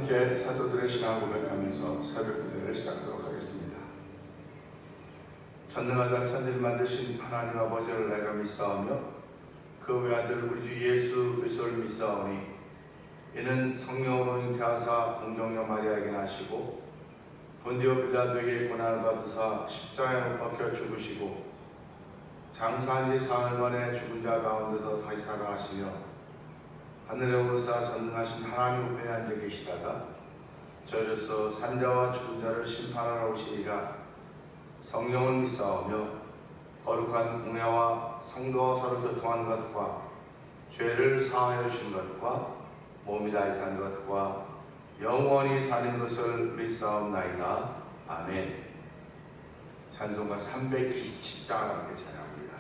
함께 사도들의 신앙을 고백하면서 새벽 기도를 시작하도록 하겠습니다. 전능하사 천지를 만드신 하나님 아버지를 내가 믿사오며 그 외아들 우리 주 예수 그리스도를 믿사오니 이는 성령으로 잉태하사 동정녀 마리아에게 나시고 본디오 빌라도에게 고난을 받으사 십자가에 못 박혀 죽으시고 장사한 지 사흘 만에 죽은 자 가운데서 다시 살아나시며 하늘에 오르사 전능하신 하나님 우편에 앉아 계시다가 저로서 산자와 죽은 자를 심판하러 오시리라. 성령을 믿사오며 거룩한 공예와 성도와 서로 교통한 것과 죄를 사하여 주신 것과 몸이 다시 산 것과 영원히 사는 것을 믿사옵나이다. 아멘. 찬송가 327장을 함께 찬양합니다.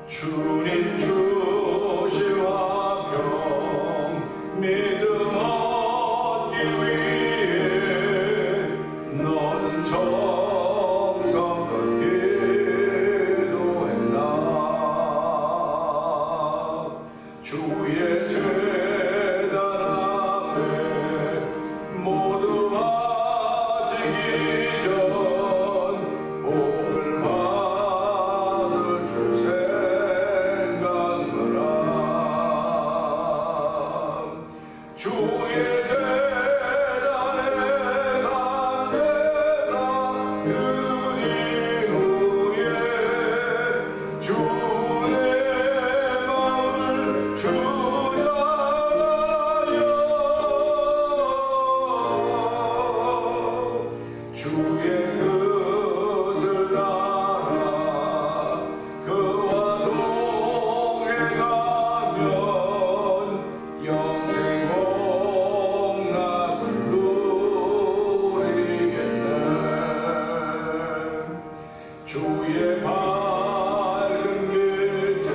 주님 주시와 병 믿음 얻기 위해 넌 정성껏 기도했나. 주의 제단 앞에 모두 바치기 전 복을 받을 줄 주의 제단에 산대사 드린 후에 주 내 맘을 주자여. 주의 뜻을 따라 그와 동행하면 영생 주의 밝은 빛에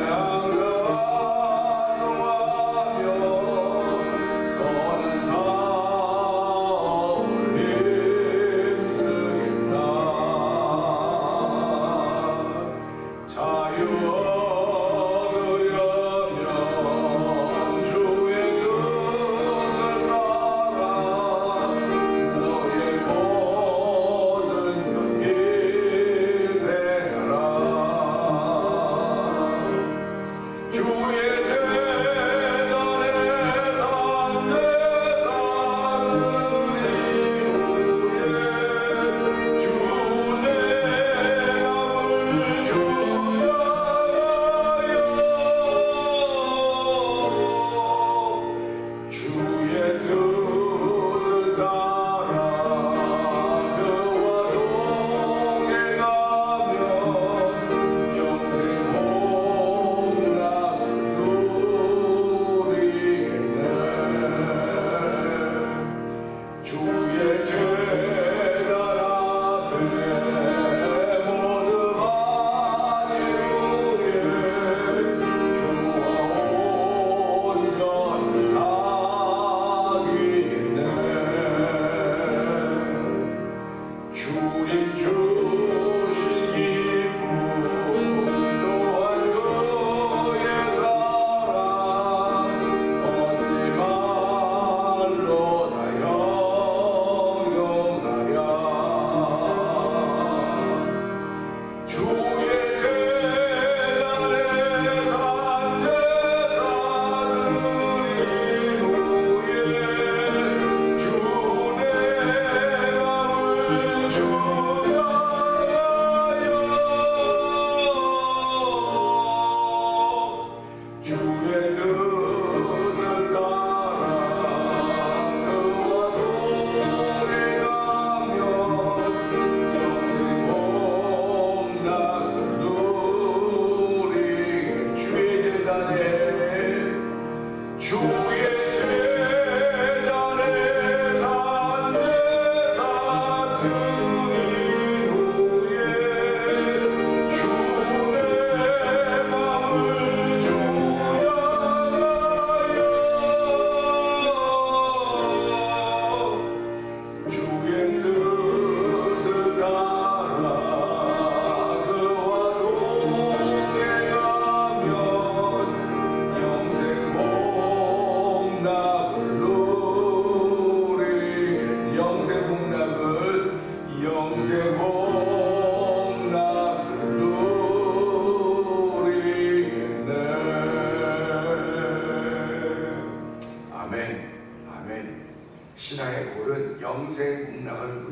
항상 활동하며 서는 사업을 힘쓰겠나. 자유 얻으려면 주의 뜻을 따라 너의 모든 것 희생하라. 주의 제단에 산대사 드린 후에 주 내 맘을 주자여. 주의 뜻을 따라 그와 동행하면 영생 복락을 누리겠네. 주의 제단 앞에 모두 바친 후에 주와 온전히 사귀겠네. 주님 주신 기쁨 또한 그의 사랑 언제 말로 다 형용하랴. 주의 제단에 산대사 드린 후에 주 내 맘을 주자여. 주의 뜻을 따라 그와 동행하면 영생 복락을 누리게. 주의 제단에 산대사 드린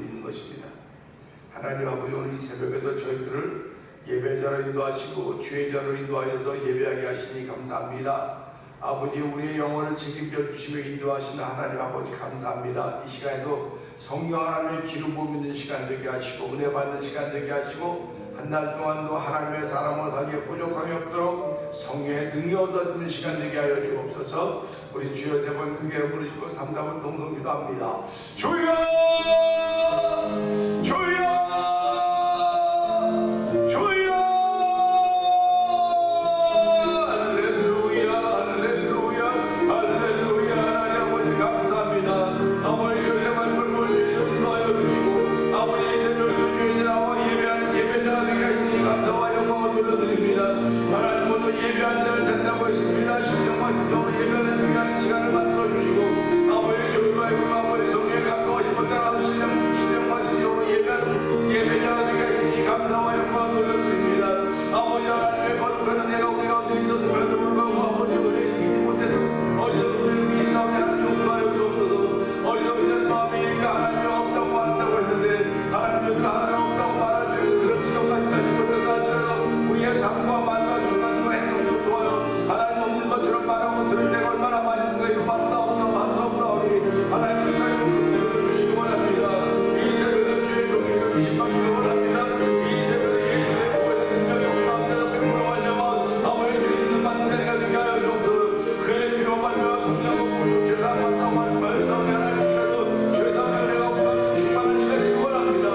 드리는 것입니다. 하나님 아버지, 오늘 이 새벽에도 저희들을 예배자로 인도하시고 주의자로 인도하여서 예배하게 하시니 감사합니다. 아버지, 우리의 영혼을 책임져 주시며 인도하시는 하나님 아버지 감사합니다. 이 시간에도 성령 하나님의 기름 부음 있는 시간 되게 하시고 은혜 받는 시간 되게 하시고 한 달 동안도 하나님의 사람으로 살기에 부족함이 없도록 성령의 능력 얻어지는 시간 되게 하여 주옵소서. 우리 주여 세 번 크게 부르시고 3-4번 동성 기도합니다. 주여 주여 주여 할렐루야 할렐루야 할렐루야. 하나님 아버지 감사합니다. 아버지 저희의 말씀을 주여 인도하여 주시고 아버지 새벽에 주여 나와 예배하는 예배자가 되게 하시니 감사와 영광을 돌려드립니다. 하나님 모두 예배하는 자를 찾는다고 했습니다. 신령과 진정으로 예배하는 귀한 시간을 만들어 주시고 아버지 저희가 아버지 성령에 가까워진 분들아 신령과 진정으로 예배하는 예배자가 되게 하시니 감사와 영광을 돌려드립니다. 아버지 하나님의 거룩한 은혜가 우리 가운데 있었음에도 불구하고 아버지 은혜 지키지 못해도 어리석은 이 싸움에 하나님 용서하여 주옵소서. 어리석은 마음이 하나님이 없다고 말한다고 했는데 하나님이 하나님 없다고 말할 수 있는 그런 지경까지 가지 못했다 할지라도 우리의 삶과 말과 순간과 행동도 도와요. 하나님 없는 것처럼 말하고 들을 때가 얼마나 많이 있습니까? 이거 말도 없사오니 하나님의 사랑을 긍휼히 주시기 원합니다. 이 새벽에 주의 긍휼히 주시기 원합니다. 이 새벽에 예수의 복음의 능력이 우리 가운데 베풀어 말미암아 아버지 주시는 받는 자리가 되게 하여 주옵소서. 그의 피로 말미암아 성령과 부르고 죄사함 받다고 말씀하셨사오니 하나님 시간도 죄사함의 은혜가 우리 가운데 충만한 시간이 되기 원합니다.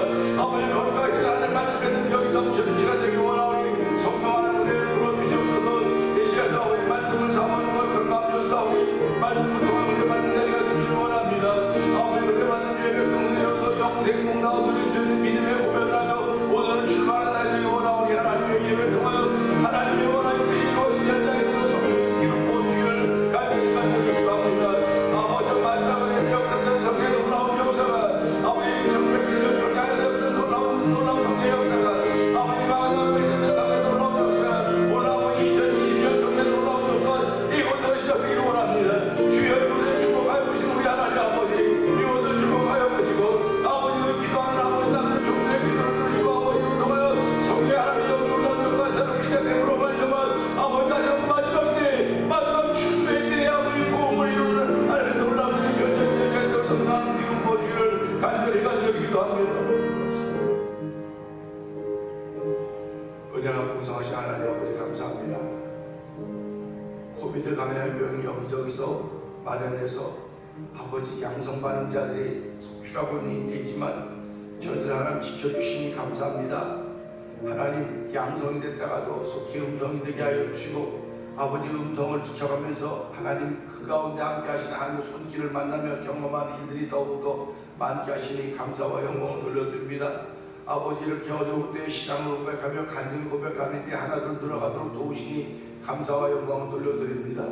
아버지 거룩하신 하나님 말씀의 능력이 넘치는 시간 되기 원하오니 성령 하나님 은혜를 불어주시옵소서. 이 시간도 아버지 말씀을 삼아는 걸 건강하여 싸우니 말씀을 통한 은혜 받는 자리가 되기를 원합니다. 아버지 은혜 받는 주의 백성을 되어서 영생목 나오고 수 있는 믿음의 고백을 하며 오늘은 출발한 날이 되기 원하오니 하나님의 예배를 통하여 하나님의 원하는 이루어진 현장에서 성령 기름 부어주기를 간절히 기도합니다. 아버지 마지막은 역사된 성령의 놀라운 역사가 아버지 1607년 평양에서 놀라운 성령의 역사가 아버지 마지막 성령의 놀라운 역사가 오늘 아버지 2020년 성령의 놀라운 역사가 이곳에서 시작되기를 원합니다. 주여 이곳에 축복하여 보시고 우리 하나님 아버지 이곳을 축복하여 보시고 아버지 우리 기도하는 아버지 남는 종들의 기도를 들으시고 아버지 통하여 성령 하나님의 놀라운 역사가 새롭게 시작되므로 말미암아 아버지까지 마지막 때 마지막 추수의 때에 아버지 부흥을 이루는 하나님의 놀라운 결정의 자리에 성령 기름 부어주기를 간절히 기도합니다. 은혜가 풍성하신 하나님 아버지 감사합니다. 코비드 감염병이 여기저기서 만연해서 아버지 양성 반응자들이 속출하고는 있지만 저희들 하나님 지켜주시니 감사합니다. 하나님 양성이 됐다가도 속히 음성이 되게 하여 주시고 아버지 음성을 지켜가면서 하나님 그 가운데 함께 하시는 하나님의 손길을 만나며 경험한 이들이 더욱더 많게 하시니 감사와 영광을 돌려드립니다. 아버지 이렇게 어려울 때 신앙을 고백하며 간절히 고백하는 데 하나둘 들어가도록 도우시니 감사와 영광을 돌려드립니다.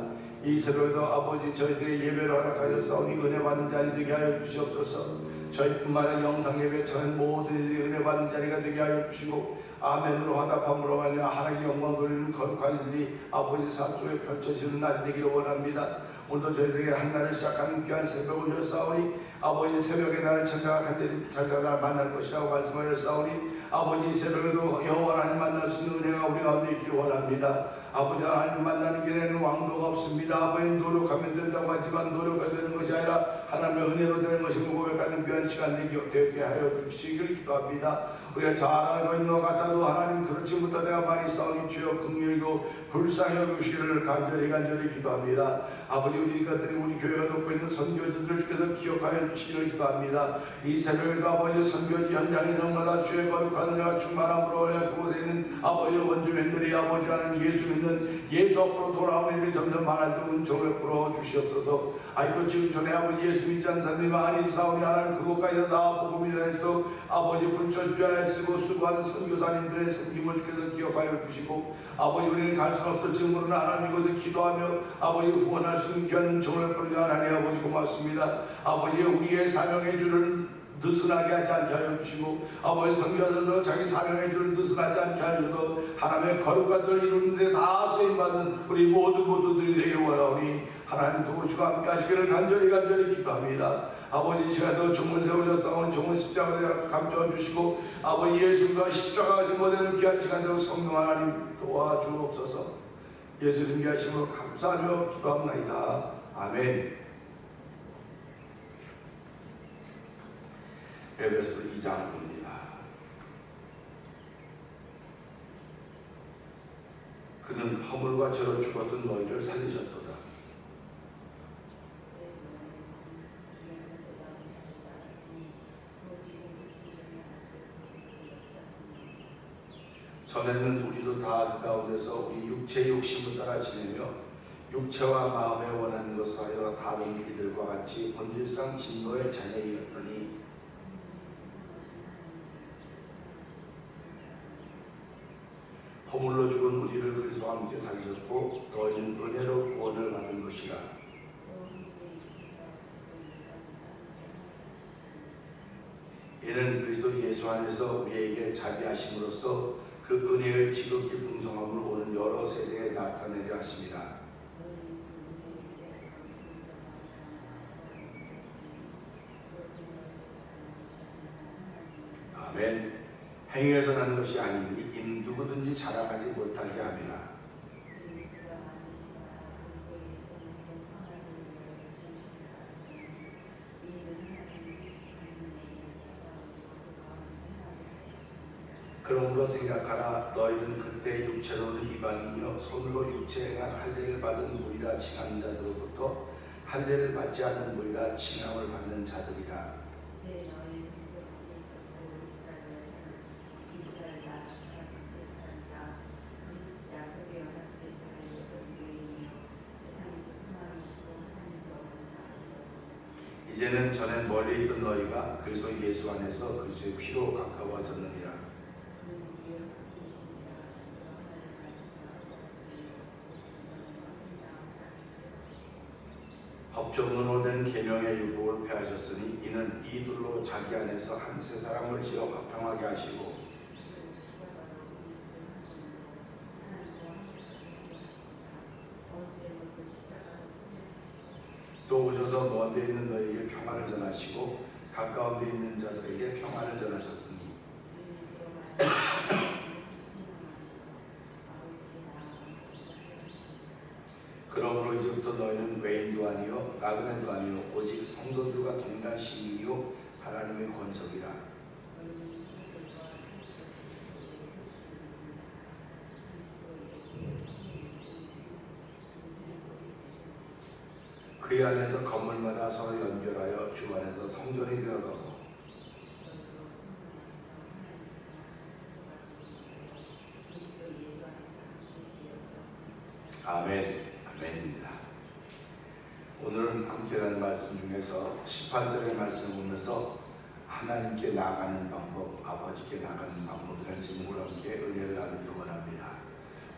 이 새벽에도 아버지 저희들의 예배를 허락하셨사오니 은혜 받는 자리 되게 하여 주시옵소서. 저희뿐만 아니라 영상 예배 저희 모든 이들이 은혜 받는 자리가 되게 하여 주시고 아멘으로 화답함으로 말미암아 하나님의 영광 돌리는 거룩한 이들이 아버지 삶 속에 펼쳐지는 날이 되기를 원합니다. 오늘도 저희들에게 한 날을 시작하는 귀한 새벽을 주셨사오니 아버지 새벽에 나를 찾아가 만날 것이라고 말씀하셨사오니 아버지 새벽에도 여호와 하나님 만날 수 있는 은혜가 우리 가운데 있기를 원합니다. 아버지 하나님 만나는 길에는 왕도가 없습니다. 아버지 노력하면 된다고 하지만 노력해야 되는 것이 아니라 하나님의 은혜로 되는 것임을 고백하는 귀한 시간 되게 하여 주시기를 기도합니다. 우리가 잘 알고 있는 것 같아도 하나님 그렇지 못한 데가 많이 싸우니 주여 긍휼히도 불쌍히 여기시기를 간절히 기도합니다. 아버지 우리 것들이 우리 교회가 돕고 있는 선교지들을 주께서 기억하여 주시기를 기도합니다. 이 새벽에도 아버지 선교지 현장이 정말 주의 거룩한 은혜와 충만함으로 올려 그곳에 있는 아버지 원주민들이 아버지 하나님 예수 믿는 예수 앞으로 돌아오는 일이 점점 많아지고 은총을 풀어 주시옵소서. 아이고 지금 전에 아버지 예수 믿지 않는 사람들이 많이 싸우니 하나님 그곳까지 다 복음이 되시도록 아버지 불철주야에 쓰고 수고하는 선교사님들의 섬김을 주께서 기억하여 주시고 아버지 우리는 갈 수 없을 지금으로는 하나님 이곳에 기도하며 아버지 후원할 수 있는 귀한 은총을 풀어 하나님 아버지 고맙습니다. 아버지 우리의 사명의 줄을 느슨하게 하지 않게 하여 주시고 아버지 성교자들도 자기 사명의 길을 느슨하지 않게 하여 주시고 하나님의 거룩한 뜻을 이루는 데 다 쓰임받는 우리 모든 모두들이 되길 원하오니 하나님 도우시고 함께 하시기를 간절히 기도합니다. 아버지 이 시간도 종을 세우려 싸우는 종을 십자가에 감춰 주시고 아버지 예수가 십자가가 증거되는 귀한 시간대로 성령 하나님 도와주옵소서. 예수님 위하심으로 감사하며 기도합나이다. 아멘. 에베소 2장 봅니다. 그는 허물과 죄로 죽었던 너희를 살리셨도다. 전에는 우리도 다 그 가운데서 우리 육체의 욕심을 따라 지내며 육체와 마음에 원하는 것을 하여 다른 이들과 같이 본질상 진노의 자녀이었더니 허물로 죽은 우리를 그리스도와 함께 살리셨고 너희는 은혜로 구원을 받은 것이라. 이는 그리스도 예수 안에서 우리에게 자비하심으로써 그 은혜의 지극히 풍성함을 오는 여러 세대에 나타내려 하심이라. 아멘. 행위에서 나는 것이 아니니 인 누구든지 자랑하지 못하게 함이라. 그러므로 생각하라. 너희는 그때 육체로는 이방인이요 손으로 육체 행한 할례를 받은 무리라 칭한 자들로부터 할례를 받지 않는 무리라 칭함을 받는 자들이라. 이제는 전에 멀리 있던 너희가 그리스도 예수 안에서 그리스도의 피로 가까워졌느니라. 법조문으로 된 계명의 율법을 폐하셨으니 이는 이들로 자기 안에서 한 세 사람을 지어 화평하게 하시고 또 오셔서 먼 데 있는 너희에게 평안을 전하시고 가까운 데 있는 자들에게 평안을 전하셨으니 그러므로 이제부터 너희는 외인도 아니요 나그네도 아니요 오직 성도들과 동일한 시민이요 하나님의 권속이라. 그의 안에서 건물마다 서로 연결하여 주 안에서 성전이 되어가고 아멘. 아멘입니다. 오늘은 함께 하는 말씀 중에서 18절의 말씀을 보면서 하나님께 나가는 방법, 아버지께 나가는 방법에 대한 제목으로 함께 은혜를 나누기 원합니다.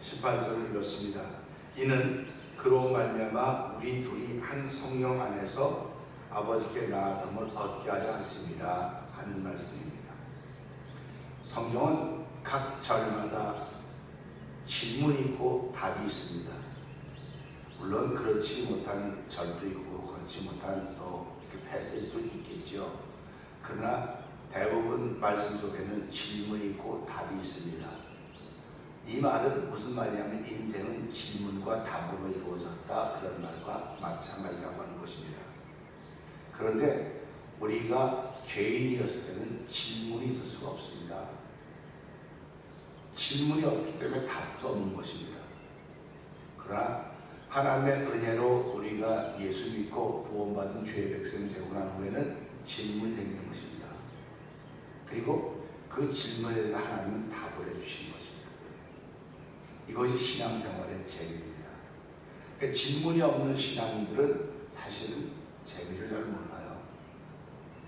18절은 이렇습니다. 이는 그로 말미암아 우리 둘이 한 성령 안에서 아버지께 나아감을 얻게 하려 하십니다 하는 말씀입니다. 성경은 각 절마다 질문이 있고 답이 있습니다. 물론 그렇지 못한 절도 있고 그렇지 못한 또 이렇게 패시지도 있겠죠. 그러나 대부분 말씀 속에는 질문이 있고 답이 있습니다. 이 말은 무슨 말이냐면 인생은 질문과 답으로 이루어졌다 그런 말과 마찬가지라고 하는 것입니다. 그런데 우리가 죄인이었을 때는 질문이 있을 수가 없습니다. 질문이 없기 때문에 답도 없는 것입니다. 그러나 하나님의 은혜로 우리가 예수 믿고 구원받은 죄의 백성이 되고 난 후에는 질문이 생기는 것입니다. 그리고 그 질문에 대해서 하나님은 답을 해주시는 것입니다. 이것이 신앙생활의 재미입니다. 그러니까 질문이 없는 신앙인들은 사실은 재미를 잘 몰라요.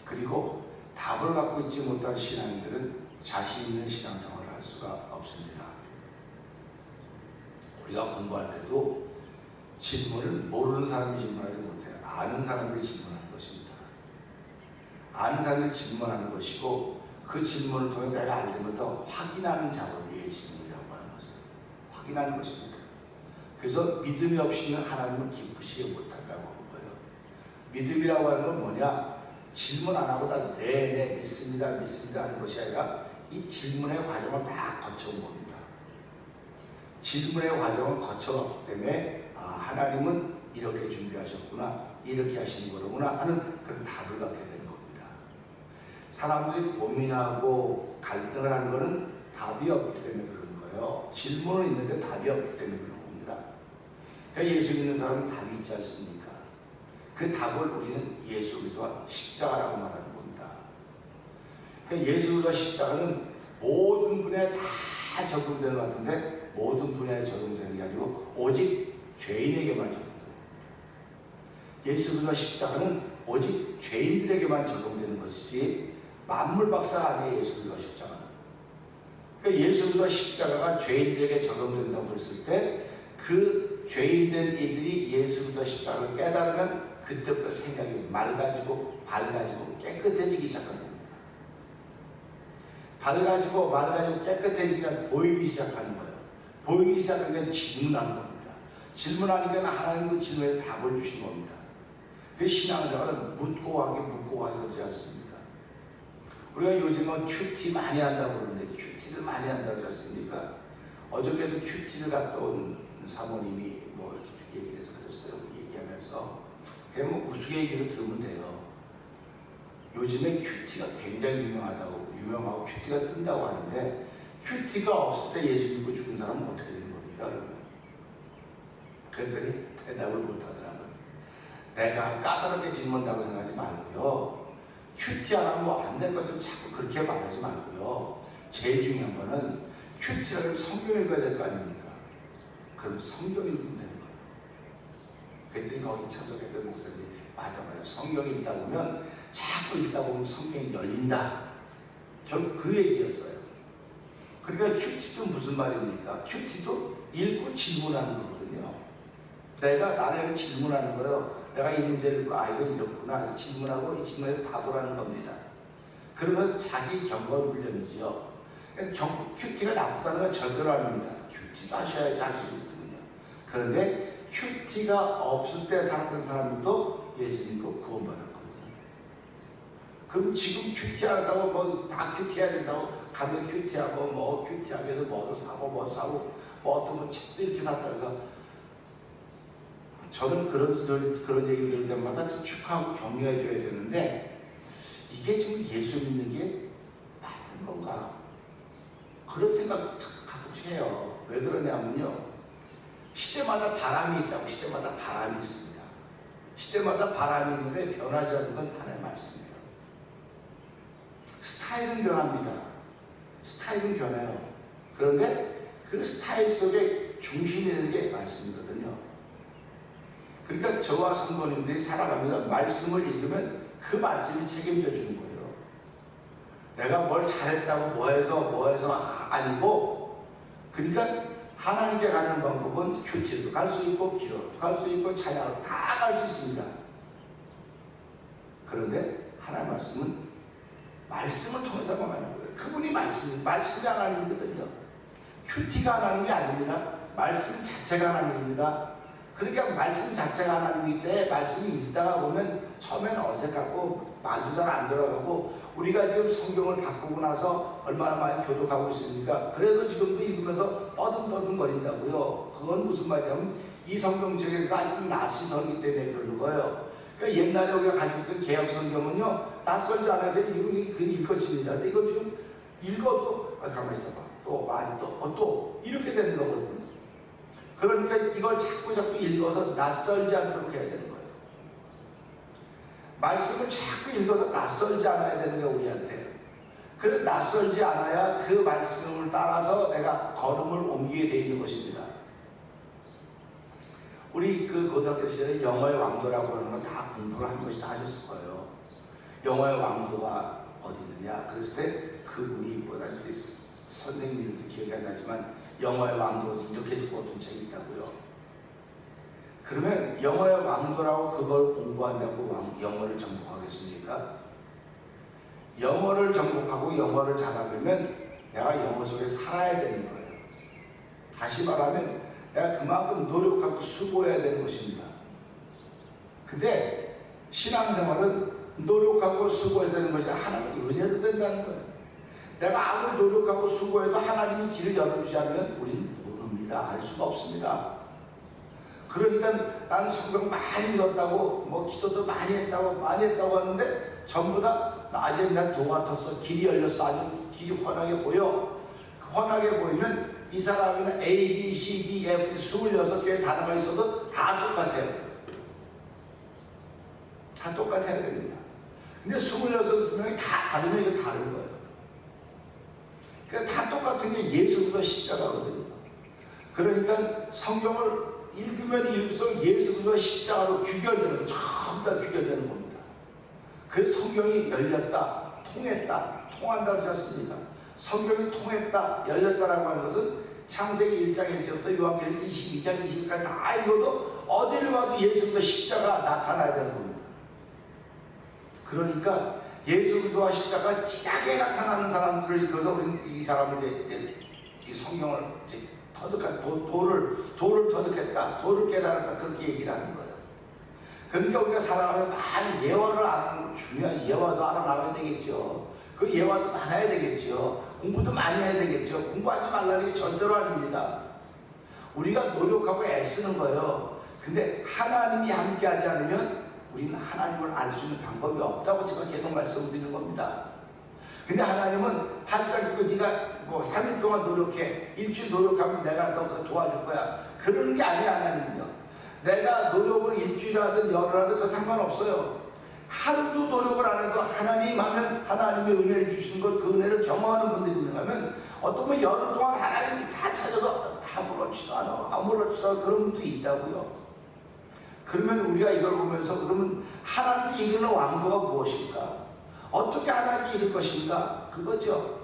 그리고 답을 갖고 있지 못한 신앙인들은 자신 있는 신앙생활을 할 수가 없습니다. 우리가 공부할 때도 질문을 모르는 사람이 질문하지 못해요. 아는 사람이 질문하는 것입니다. 아는 사람이 질문하는 것이고 그 질문을 통해 내가 알는 것도 확인하는 작업이 질문이라고 하는 것을 확인하는 것입니다. 그래서 믿음이 없이는 하나님을 기쁘시게 못한다고 하는 거예요. 믿음이라고 하는 건 뭐냐? 질문 안 하고 다 네 믿습니다 하는 것이 아니라 이 질문의 과정을 다 거쳐온 겁니다. 질문의 과정을 거쳐왔기 때문에 하나님은 이렇게 준비하셨구나, 이렇게 하시는 거로구나 하는 그런 답을 갖게 되는 겁니다. 사람들이 고민하고 갈등을 하는 것은 답이 없기 때문에 그런 거예요. 질문은 있는데 답이 없기 때문에 그런 겁니다. 그러니까 예수 믿는 사람은 답이 있지 않습니까? 그 답을 우리는 예수 그리스도와 십자가라고 말하는 겁니다. 그러니까 예수 그리스도와 십자가는 모든 분야에 다 적용되는 것 같은데 모든 분야에 적용되는 게 아니고 오직 죄인에게만 적용돼요. 예수 그리스도와 십자가는 오직 죄인들에게만 적용되는 것이지 만물 박사가 아니에요. 예수 그리스도와 십자가는. 그러니까 예수 그리스도와 십자가가 죄인들에게 적용된다고 했을 때 그 죄인된 이들이 예수 그리스도와 십자가를 깨달으면 그때부터 생각이 맑아지고 밝아지고 깨끗해지기 시작한 겁니다. 밝아지고 맑아지고 깨끗해지면 보이기 시작하는 거예요. 보이기 시작하면 질문하는 겁니다. 질문하니까 하나님 그 질문에 답을 주신 겁니다. 그 신앙생활은 묻고 하기 그렇지 않습니다. 우리가 요즘은 큐티 많이 한다고 그러는데 큐티를 많이 한다고 하지 않습니까? 어저께도 큐티를 갔다 온 사모님이 뭐 이렇게 얘기해서 그랬어요. 얘기하면서 그냥 뭐 우스갯소리로 들으면 돼요. 요즘에 큐티가 굉장히 유명하고 큐티가 뜬다고 하는데 큐티가 없을 때 예수 믿고 죽은 사람은 어떻게 되는 겁니까? 여러분? 그랬더니 대답을 못하더라고요. 내가 까다롭게 질문한다고 생각하지 말고요. 큐티 안 하면 뭐 안 될 것처럼 자꾸 그렇게 말하지 말고요. 제일 중요한 거는 큐티라면 성경 읽어야 될 거 아닙니까? 그럼 성경 읽으면 되는 거예요. 그랬더니 거기 참석했던 목사님이 맞아요. 성경 읽다 보면 자꾸 읽다 보면 성경이 열린다. 전 그 얘기였어요. 그러니까 큐티도 무슨 말입니까? 큐티도 읽고 질문하는 거거든요. 내가 나를 질문하는 거예요. 내가 이 문제를 읽고 이건 이렇구나 질문하고 이 질문에 답을 하는 겁니다. 그러면 자기 경건 훈련이죠. 큐티가 나쁘다는 건 절대로 아닙니다. 큐티도 하셔야지 할 수 있습니다. 그런데 큐티가 없을 때 살았던 사람들도 예수 믿고 구원받을 겁니다. 그럼 지금 큐티한다고 뭐 다 큐티해야 된다고 가면 큐티하고 뭐 큐티하기 위해서 뭐도 사고 뭐 어떤 뭐 책도 이렇게 샀다 해서 저는 그런 얘기를 들을 때마다 축하하고 격려해 줘야 되는데 이게 지금 예수 믿는 게 맞는 건가? 그런 생각도 가끔씩 해요. 왜 그러냐면요. 시대마다 바람이 있다고. 시대마다 바람이 있습니다. 시대마다 바람이 있는데 변하지 않는 건 하나의 말씀이에요. 스타일은 변합니다. 스타일은 변해요. 그런데 그 스타일 속에 중심이 되는 게 말씀이거든요. 그러니까 저와 성도님들이 살아가면서 말씀을 읽으면 그 말씀이 책임져 주는 거예요. 내가 뭘 잘했다고 뭐해서 아니고, 그러니까 하나님께 가는 방법은 큐티도 갈 수 있고 기도도 갈 수 있고 찬양도 다 갈 수 있습니다. 그런데 하나님 말씀은 말씀을 통해서만 가는 거예요. 그분이 말씀이 하나님이거든요. 큐티가 하나님이 아닙니다. 말씀 자체가 하나님입니다. 그러니까 말씀 자체가 하나님이기 때문에 말씀이 읽다가 보면 처음에는 어색하고 말도 잘 안 들어가고, 우리가 지금 성경을 바꾸고 나서 얼마나 많이 교독하고 있습니까? 그래도 지금도 읽으면서 떠듬떠듬 거린다고요. 그건 무슨 말이냐면 이 성경책에서 아주 낯시성이기 때문에 그러는 거예요. 그러니까 옛날에 우리가 가지고 있던 개혁 성경은요, 낯설지 않아야 돼. 그 읽어집니다. 근데 이거 지금 읽어도 가만히 있어봐. 또 말이 또 이렇게 되는 거거든요. 그러니까 이걸 자꾸 읽어서 낯설지 않도록 해야 되는 거예요. 말씀을 자꾸 읽어서 낯설지 않아야 되는 거예요, 우리한테. 그래서 낯설지 않아야 그 말씀을 따라서 내가 걸음을 옮기게 돼 있는 것입니다. 우리 그 고등학교 시절에 영어의 왕도라고 하는 건 다 공부를 한 것이 다 하셨을 거예요. 영어의 왕도가 어디 있느냐? 그랬을 때 그분이 뭐라 이제 선생님 이름도 기억이 안 나지만 영어의 왕도 이렇게 두고 어떤 책이 있다고요. 그러면 영어의 왕도라고 그걸 공부한다고 영어를 정복하겠습니까? 영어를 정복하고 영어를 잘하려면 내가 영어 속에 살아야 되는 거예요. 다시 말하면 내가 그만큼 노력하고 수고해야 되는 것입니다. 근데 신앙생활은 노력하고 수고해야 되는 것이 하나님의 은혜로 된다는 거예요. 내가 아무리 노력하고 수고해도 하나님이 길을 열어주지 않으면 우리는 모릅니다. 알 수가 없습니다. 그러니까 나는 성경 많이 읽었다고 뭐 기도도 많이 했다고 하는데 전부 다 낮에 날 도맡았어. 길이 열렸어. 아주 길이 환하게 보여. 환하게 보이면 이 사람이는 A, B, C, D, F 26개의 단어가 있어도 다 똑같아요. 다 똑같아야 됩니다. 근데 26명이 다 다르면 이거 다른 거예요. 그러니까 다 똑같은 게 예수보다 십자가거든요. 그러니까 성경을 읽으면 읽을수록 예수보다 십자가로 귀결되는, 전부 다 귀결되는 겁니다. 그래서 성경이 열렸다, 통했다, 통한다고 하셨습니다. 성경이 통했다, 열렸다라고 하는 것은 창세기 1장 1절부터 요한계시록 22장 20절까지 다 읽어도 어디를 봐도 예수보다 십자가 나타나야 되는 겁니다. 그러니까 예수 그리스도와 십자가 진하게 나타나는 사람들을 이끌어서 우리는 이 사람을 이제 이 성경을 이제 터득한 도를 터득했다, 도를 깨달았다 그렇게 얘기를 하는 거예요. 그러니까 우리가 살아가면 많은 예화를 아는 중요한 예화도 알아나가야 되겠죠. 그 예화도 많아야 되겠죠. 공부도 많이 해야 되겠죠. 공부하지 말라는 게 절대로 아닙니다. 우리가 노력하고 애쓰는 거예요. 근데 하나님이 함께하지 않으면 우리는 하나님을 알 수 있는 방법이 없다고 제가 계속 말씀드리는 겁니다. 근데 하나님은 팔짱 끼고 네가 뭐 3일 동안 노력해, 일주일 노력하면 내가 너 도와줄 거야. 그러는 게 아니야. 하나님은요. 내가 노력을 일주일 하든 열흘 하든 그 상관없어요. 하루도 노력을 안 해도 하나님 하면 하나님의 은혜를 주시는 것, 그 은혜를 경험하는 분들이 있는가 하면 어떤 분 열흘 동안 하나님이 다 찾아도 아무렇지도 않아. 그런 분도 있다고요. 그러면 우리가 이걸 보면서 그러면 하나님께 이르는 왕도가 무엇일까? 어떻게 하나님께 이룰 것인가? 그거죠.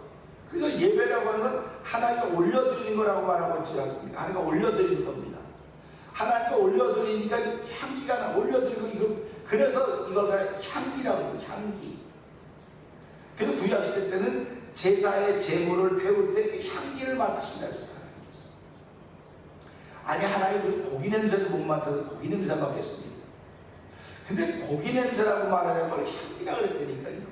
그래서 예배라고 하는 건 하나님께 올려드리는 거라고 말하고 있지 않습니까? 하나님께 올려드리는 겁니다. 하나님께 올려드리니까 향기가 나, 올려드리고 이거, 그래서 이걸 향기라고 해요. 향기. 그래서 구약시대 때는 제사의 제물을 태울 때 그 향기를 맡으신다 했어요. 아니 하나님 고기 냄새를 못 맡아서 고기 냄새 맡겠습니다. 근데 고기 냄새라고 말하는 걸 향기라 그랬다니까요.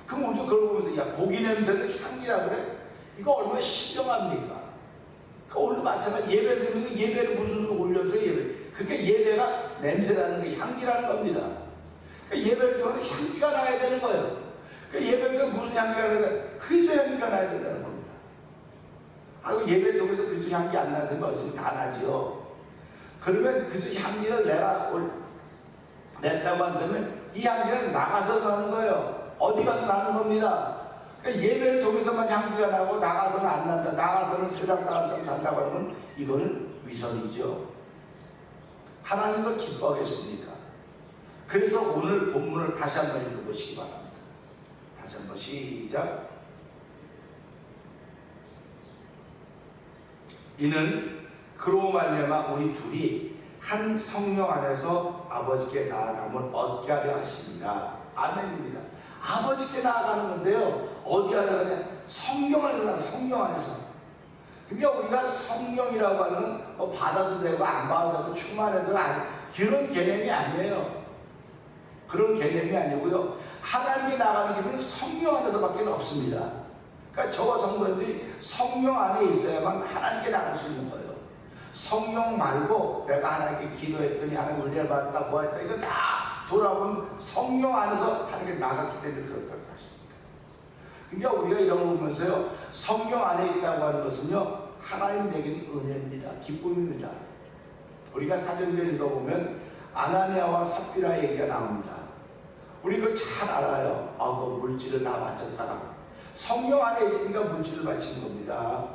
그럼 우리도 그걸 보면서 야 고기 냄새는 향기라 그래? 이거 얼마나 신령합니까? 그 오늘도 마찬가지 예배 드리면 예배를 무슨 수로 올려드려 예배. 그러니까 예배가 냄새라는 게 향기라는 겁니다. 그러니까 예배를 통해서 향기가 나야 되는 거예요. 그러니까 예배를 통해서 무슨 향기가 나야 돼? 그리스도 향기가 나야 된다는 겁니다. 예배 통해서 그리스도 향기 안 나서 어디서 다 나죠. 그러면 그리스도 향기를 내가 냈다고 한다면 이 향기는 나가서 나는 거예요. 어디 가서 나는 겁니다. 그러니까 예배를 통해서만 향기가 나고 나가서는 안 난다. 나가서는 세상 사람처럼 산다고 하는 건 이거는 위선이죠. 하나님을 기뻐하겠습니까? 그래서 오늘 본문을 다시 한번 읽어보시기 바랍니다. 다시 한번 시작. 이는 그로 말미암아 우리 둘이 한 성령 안에서 아버지께 나아감을 얻게 하려 하십니다. 아멘입니다. 아버지께 나아가는 건데요. 어디 하려냐? 성령 안에서, 성령 안에서. 그러니까 우리가 성령이라고 하는 뭐 받아도 되고 안 받아도 되고 충만해도 그런 개념이 아니에요. 그런 개념이 아니고요. 하나님께 나가는 길은 성령 안에서밖에 없습니다. 그러니까 저와 성도님들이 성령 안에 있어야만 하나님께 나갈 수 있는 거예요. 성령 말고 내가 하나님께 기도했더니 하나님 은혜를 받았다 뭐 했다 이거 다 돌아보면 성령 안에서 하나님께 나갔기 때문에 그렇다고 사실입니다. 그러니까 우리가 이런 거 보면서요. 성령 안에 있다고 하는 것은요. 하나님 내게는 은혜입니다. 기쁨입니다. 우리가 사전을 읽어보면 아나니아와 삽비라 얘기가 나옵니다. 우리 그걸 잘 알아요. 그 물질을 다 바쳤다가 성령 안에 있으니까 물질을 바치는 겁니다.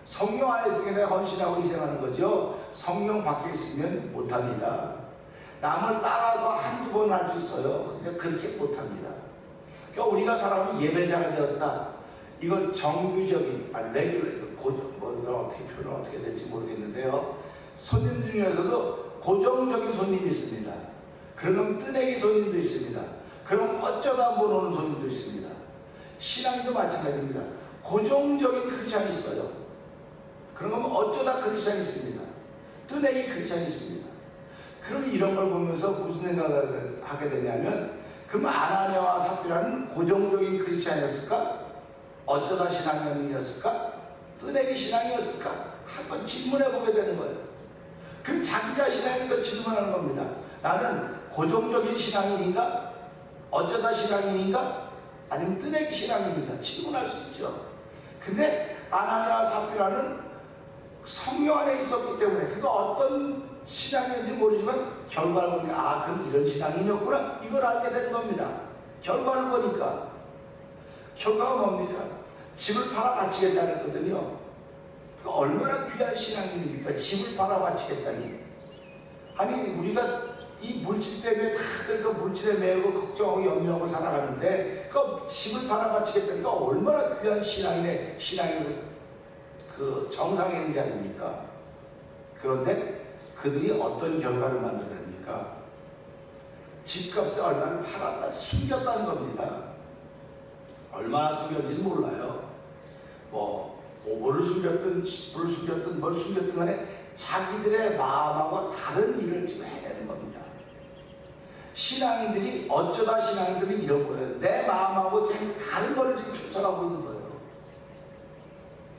성령 안에 있으니까 내가 헌신하고 희생하는 거죠. 성령 밖에 있으면 못합니다. 남을 따라서 한두 번 할 수 있어요. 근데 그렇게 못합니다. 그러니까 우리가 사람이 예배자가 되었다. 이건 정규적인, 레귤러, 어떻게 표현을 어떻게 될지 모르겠는데요. 손님들 중에서도 고정적인 손님이 있습니다. 그럼 뜨내기 손님도 있습니다. 그럼 어쩌다 한번 오는 손님도 있습니다. 신앙도 마찬가지입니다. 고정적인 크리스천이 있어요. 그러면 어쩌다 크리스천이 있습니다. 뜨내기 크리스천이 있습니다. 그럼 이런 걸 보면서 무슨 생각을 하게 되냐면, 그럼 아나니아와 삽비라는 고정적인 크리스천이었을까? 어쩌다 신앙이었을까? 뜨내기 신앙이었을까? 한번 질문해 보게 되는 거예요. 그럼 자기 자신에게 그 질문하는 겁니다. 나는 고정적인 신앙인인가? 어쩌다 신앙인인가? 아니면 뜨내기 신앙인인가? 질문할 수 있죠. 근데 아나니아와 삽비라는 성령 안에 있었기 때문에 그가 어떤 신앙인지 모르지만 결과를 보니까 그럼 이런 신앙인이었구나, 이걸 알게 되는 겁니다. 결과를 보니까 결과가 뭡니까? 집을 팔아 바치겠다 그랬거든요. 얼마나 귀한 신앙인입니까? 집을 팔아 바치겠다니. 아니 우리가 이 물질 때문에 다들 그 물질에 매우고 걱정하고 염려하고 살아가는데 그 집을 팔아 바치겠다니까 얼마나 귀한 신앙인의 그 정상에 있는 자입니까? 그런데 그들이 어떤 결과를 만들어냅니까? 집값에 얼마나 팔았다, 숨겼다는 겁니다. 얼마나 숨겼는지는 몰라요. 뭐를 숨겼든, 집을 숨겼든, 뭘 숨겼든 간에 자기들의 마음하고 다른 일을 지금 해내는 겁니다. 신앙인들이, 어쩌다 신앙인들이 이런 거예요. 내 마음하고 지금 다른 거를 지금 펼쳐가고 있는 거예요.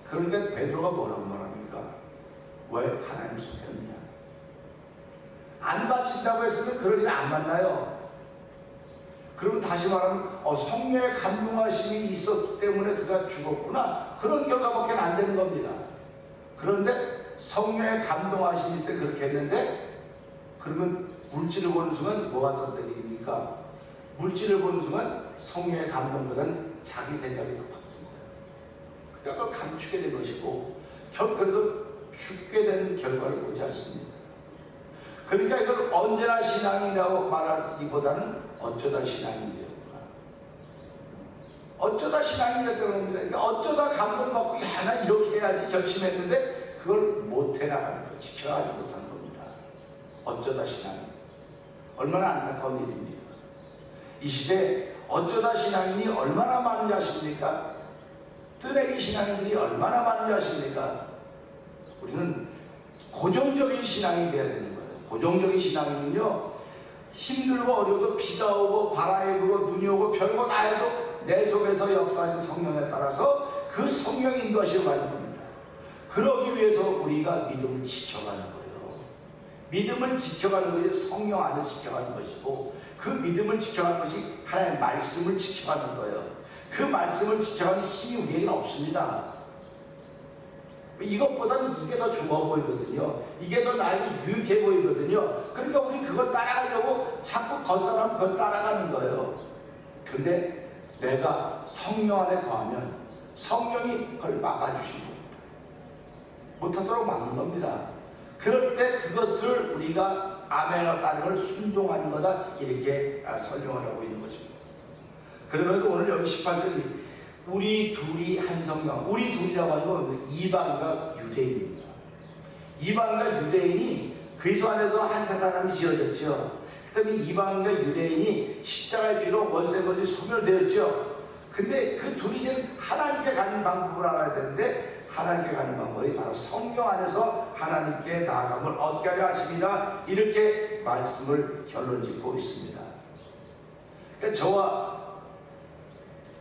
그러니까 베드로가 뭐라고 말합니까? 왜 하나님 속였느냐? 안 바친다고 했으면 그런 일 안 만나요. 그러면 다시 말하면 성령의 감동하심이 있었기 때문에 그가 죽었구나, 그런 결과밖에 안 되는 겁니다. 그런데 성령의 감동하심이 있을 때 그렇게 했는데, 그러면 물질을 보는 순간 뭐가 더 때립니까? 물질을 보는 순간 성령의 감동보다는 자기 생각이 더 컸던 거예요. 그러니까 그걸 감추게 된 것이고 결국은 죽게 되는 결과를 보지 않습니다. 그러니까 이걸 언제나 신앙이라고 말하기보다는 어쩌다 신앙이 되었구나, 어쩌다 신앙이 됐다는 겁니다. 그러니까 어쩌다 감동받고 나 이렇게 해야지 결심했는데 그걸 못해 나가는 거, 지켜가지 못하는 겁니다. 어쩌다 신앙이. 얼마나 안타까운 일입니까? 이 시대에 어쩌다 신앙인이 얼마나 많은지 아십니까? 뜨내기 신앙인들이 얼마나 많은지 아십니까? 우리는 고정적인 신앙이 되어야 되는 거예요. 고정적인 신앙은요, 힘들고 어려워도 비가 오고 바람이 불고 눈이 오고 별거 다 해도 내 속에서 역사하신 성령에 따라서 그 성령 인도하심을 받는 겁니다. 그러기 위해서 우리가 믿음을 지켜가는 거예요. 믿음을 지켜가는 것이 성령 안을 지켜가는 것이고, 그 믿음을 지켜가는 것이 하나님의 말씀을 지켜가는 거예요. 그 말씀을 지켜가는 힘이 우리에게는 없습니다. 이것보다는 이게 더 좋아 보이거든요. 이게 더 나에게 유익해 보이거든요. 그러니까 우리 그걸 따라가려고 자꾸 겉사람 그걸 따라가는 거예요. 그런데 내가 성령 안에 거하면 성령이 그걸 막아주시는 겁니다. 못하도록 막는 겁니다. 그럴 때 그것을 우리가 아멘을 따르는 걸 순종하는 거다, 이렇게 설명을 하고 있는 것입니다. 그러면서 오늘 여기 18절이 우리 둘이 한 성령, 우리 둘이라고 하는 이방인과 유대인입니다. 이방인과 유대인이 그리스도 안에서 한 세 사람이 지어졌죠. 그 다음에 이방인과 유대인이 십자가의 피로 원수된 것이 소멸되었죠. 근데 그 둘이 지금 하나님께 가는 방법을 알아야 되는데, 하나님께 가는 방법이 바로 성령 안에서 하나님께 나아감을 얻게 하려 하십니다, 이렇게 말씀을 결론 짓고 있습니다. 그러니까 저와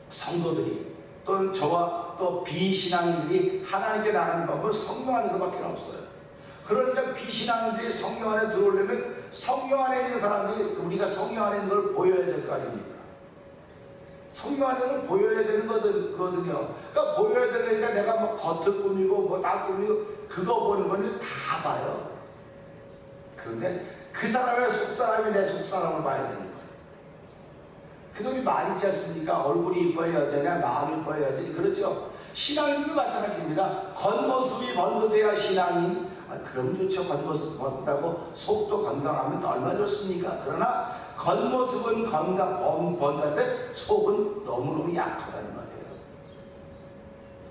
성도들이, 또는 저와 또 비신앙인들이 하나님께 나가는 방법은 성령 안에서밖에 없어요. 그러니까 비신앙인들이 성령 안에 들어오려면 성령 안에 있는 사람들이, 우리가 성령 안에 있는 걸 보여야 될 거 아닙니까? 성령 안에는 보여야 되는 거거든요. 그러니까 보여야 되니까 내가 뭐 겉을 꾸미고 뭐 다 꾸미고 그거 보는 건 다 봐요. 그런데 그 사람의 속사람이 내 속사람을 봐야 되는 거예요. 그 소리 많이 있지 않습니까? 얼굴이 이뻐야 여자냐, 마음이 이뻐야 여자지, 그렇죠? 신앙인도 마찬가지입니다. 겉모습이 번듯해야 신앙인. 그럼 좋죠. 겉모습 번듯하고 속도 건강하면 얼마나 좋습니까? 그러나 겉모습은 번듯한데 속은 너무너무 약하다는 말이에요.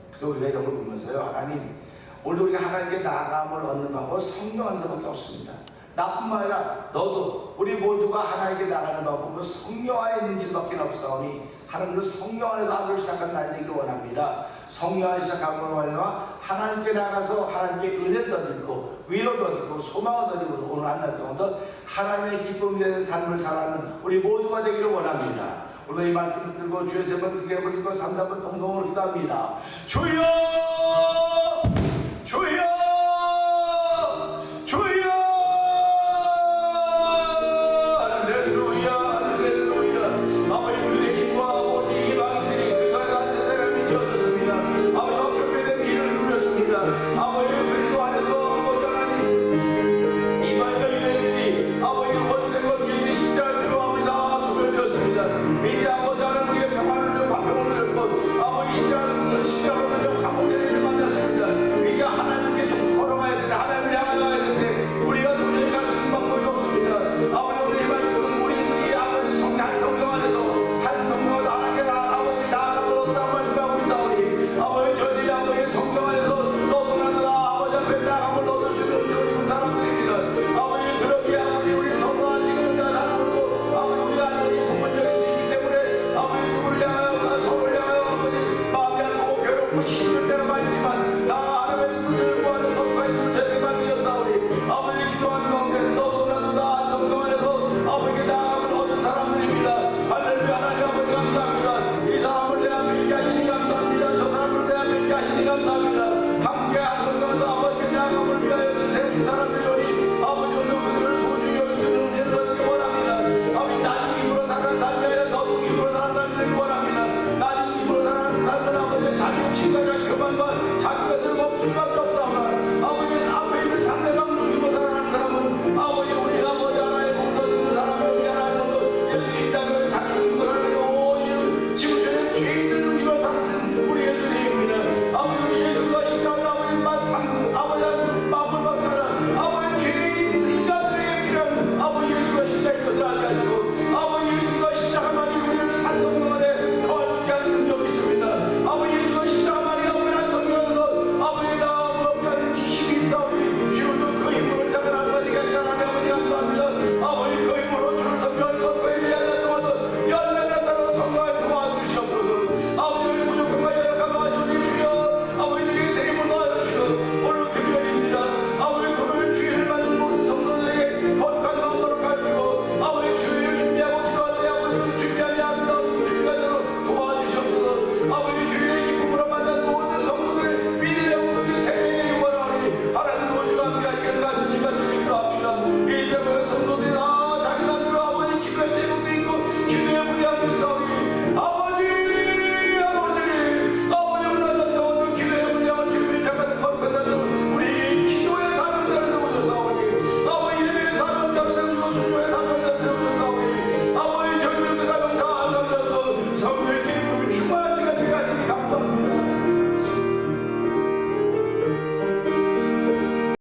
그래서 우리가 이런 걸 보면서요, 하나님, 오늘 우리가 하나님께 나아감을 얻는 방법은 성령 안에서밖에 없습니다. 나뿐만 아니라 너도, 우리 모두가 하나님께 나가는 방법은 성령 안에 있는 길밖에 없사오니 하나님 그 성령 안에서 하루를 시작한 날이 되기를 원합니다. 성령 안에서 시작함으로 말미암아 하나님께 나가서 하나님께 은혜도 얻고 위로도 얻고 소망을 얻고 오늘 한 달 동안도 하나님의 기쁨이 되는 삶을 살아가는 우리 모두가 되기를 원합니다. 오늘 이 말씀을 들고 주의 세번 크게 부르고 3-4번 통성으로 기도합니다. 주여! 주여! 주여! 할렐루야! 할렐루야! 아버지 유대인과 아버지 이방인들이 그 자리에 앉은 사람이 지어졌습니다. 아버지 어편배된 일을 누렸습니다. 아버지 그리스도 안에서 아버지 하나님 이방인과 유대인들이 아버지 원수된 것 예수 십자가를 들고 아버지 나와 소멸되었습니다. 이제 아버지 하나님 우리의 평안을 누리고 화평을 누렸고 아버지 십자가를 누리고 화목의 일을 만났습니다. 이제 하나님께 또 걸어가야 되는데 하나님을 향하여 가야 되는데 우리가 도저히 갈 수 있는 방법이 없습니다. 아버지 오늘 이 말씀은 우리들이 아버지 한 성령 안에서 한 성령 안에서 하나님께 아버지 나아가면 없다고 말씀하고 있사오니 아버지 저희들이 아버지 성령 안에서 너도 나도 아버지 앞에 나아가면 얻을 수 있는 은총을 입은 사람들입니다. 아버지 그러기에 아버지 우리 성도가 지금은 내가 잘 모르고 아버지 우리가 아직 근본적일 수 있기 때문에 아버지 누구를 향하여 서로를 향하여 아버지 마음이 안 보고 괴롭고 힘들 때가 많지만 다 하나님의 뜻을 구하는 법과 인을 제대로 만들었사오니 아버지 기도하는 가운데 너도 나도 다 성령 안에서 아버지께 나아가면 얻은 사람들입니다. 할렐루야. 하나님 아버지 감사합니다. 이 사람을 내가 믿게 하시니 감사합니다. 저 사람을 내가 믿게 하시니 감사합니다. 함께 한 성령에서 아버지께 나아감을 위하여 세우신 사람들이오니 아버지 오늘 그들을 소중히 여길 수 있는 은혜를 얻기 원합니다. 아버지 낮은 기분으로 사는 삶이 아니라 높은 기분으로 사는 삶이 되기 원합니다. 낮은 기분으로 사는 삶은 아버지 자격심과 교만과